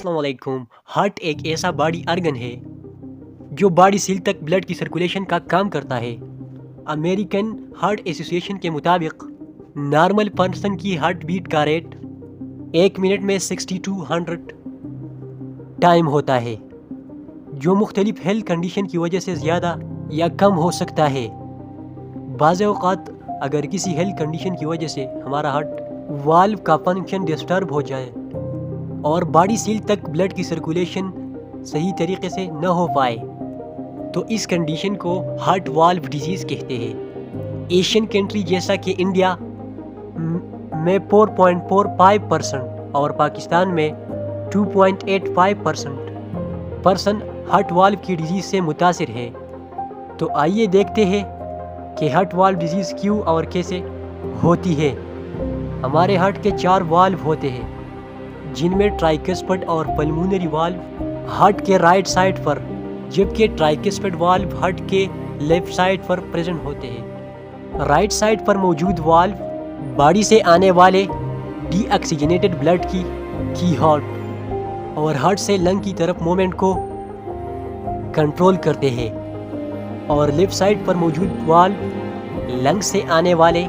अस्सलाम वालेकुम। हार्ट एक ऐसा बॉडी आर्गन है जो बॉडी सेल तक ब्लड की सर्कुलेशन का काम करता है। अमेरिकन हार्ट एसोसिएशन के मुताबिक नॉर्मल पर्सन की हार्ट बीट का रेट 1 मिनट में 60-100 टाइम होता है, जो मुख्तलिफ हेल्थ कंडीशन की वजह से ज़्यादा या कम हो सकता है। बाज़ औक़ात अगर किसी हेल्थ कंडीशन की वजह से हमारा हार्ट वाल्व का फंक्शन डिस्टर्ब हो जाए और बॉडी सेल तक ब्लड की सर्कुलेशन सही तरीके से न हो पाए, तो इस कंडीशन को हार्ट वाल्व डिजीज़ कहते हैं। एशियन कंट्री जैसा कि इंडिया में 4.45% और पाकिस्तान में 2.85% पर्सन हार्ट वाल्व की डिजीज़ से मुतासिर है। तो आइए देखते हैं कि हार्ट वाल्व डिजीज़ क्यों और कैसे होती है। हमारे हार्ट के 4 वाल्व होते हैं, जिनमें ट्राइकस्पिड और पल्मोनरी वाल्व हार्ट के राइट साइड पर, जबकि ट्राइकस्पिड वाल्व हार्ट के लेफ्ट साइड पर प्रेजेंट होते हैं। राइट साइड पर मौजूद वाल्व बॉडी से आने वाले डीऑक्सीजनेटेड ब्लड की हार्ट और हार्ट से लंग की तरफ मूवमेंट को कंट्रोल करते हैं, और लेफ्ट साइड पर मौजूद वाल्व लंग से आने वाले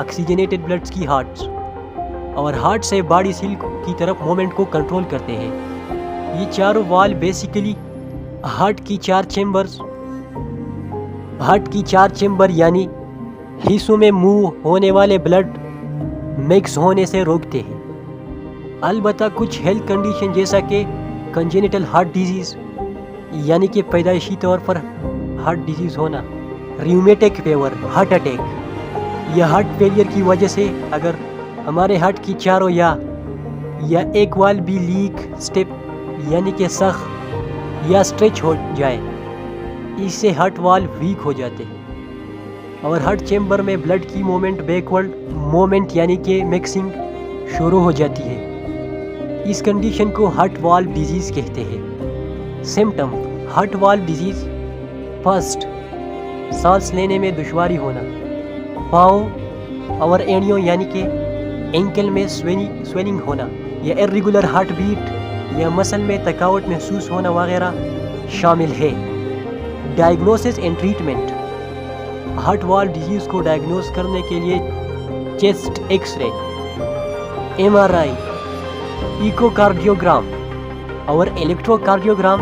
ऑक्सीजनेटेड ब्लड की हार्ट और हार्ट से बॉडी सेल की तरफ मूवमेंट को कंट्रोल करते हैं। ये चारों वाल्व बेसिकली हार्ट की चार चेम्बर यानी हिस्सों में मूव होने वाले ब्लड मिक्स होने से रोकते हैं। अलबत्ता कुछ हेल्थ कंडीशन जैसा कि कंजेनिटल हार्ट डिजीज़ यानी कि पैदाइशी तौर पर हार्ट डिजीज़ होना, रियूमेटिक फीवर, हार्ट अटैक या हार्ट फेलियर की वजह से अगर हमारे हार्ट की चारों या एक वाल्व भी लीक, स्टेप यानी कि सख या स्ट्रेच हो जाए, इससे हार्ट वाल्व वीक हो जाते हैं और हार्ट चेम्बर में ब्लड की मूवमेंट बैकवर्ड मूवमेंट यानी कि मिक्सिंग शुरू हो जाती है। इस कंडीशन को हार्ट वाल्व डिजीज़ कहते हैं। Symptom heart valve disease: first, सांस लेने में दुश्वारी होना, पाँव और एड़ियों यानी कि एंकल में स्वेलिंग होना या इर्रेगुलर हार्ट बीट या मसल में थकावट महसूस होना वगैरह शामिल है। Diagnosis and treatment: heart valve disease को डायग्नोस करने के लिए चेस्ट एक्सरे, MRI, इकोकार्डियोग्राम और इलेक्ट्रोकार्डियोग्राम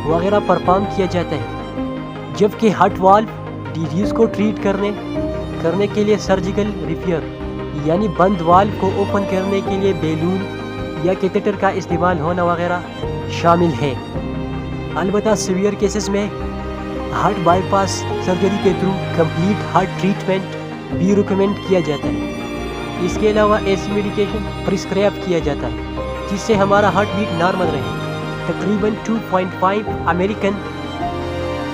वगैरह परफॉर्म किया जाता है, जबकि हार्ट वाल्व डिजीज़ को ट्रीट करने के लिए सर्जिकल रिपेयर यानी बंद वाल्व को ओपन करने के लिए बेलून या कैथेटर का इस्तेमाल होना वगैरह शामिल है। अलबत्ता सीवियर केसेस में हार्ट बाईपास सर्जरी के थ्रू कंप्लीट हार्ट ट्रीटमेंट भी रिकमेंड किया जाता है। इसके अलावा ऐसी मेडिकेशन प्रिस्क्राइब किया जाता है जिससे हमारा हार्ट बीट नॉर्मल रहे। तकरीबन 2.5 अमेरिकन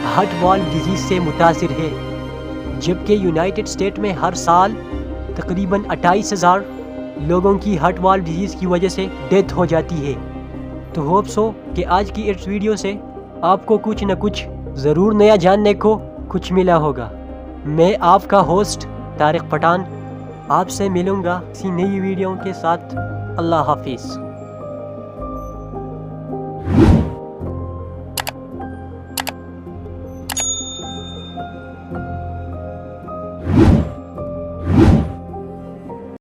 हार्ट वाल्व डिजीज़ से मुतासिर है, जबकि यूनाइटेड स्टेट में हर साल तकरीबन 28,000 लोगों की हार्ट वाल्व डिजीज़ की वजह से डेथ हो जाती है। तो होप सो कि आज की इस वीडियो से आपको कुछ न कुछ ज़रूर नया जानने को कुछ मिला होगा। मैं आपका होस्ट तारिक पठान आपसे मिलूँगा किसी नई वीडियो के साथ। अल्लाह हाफिज़।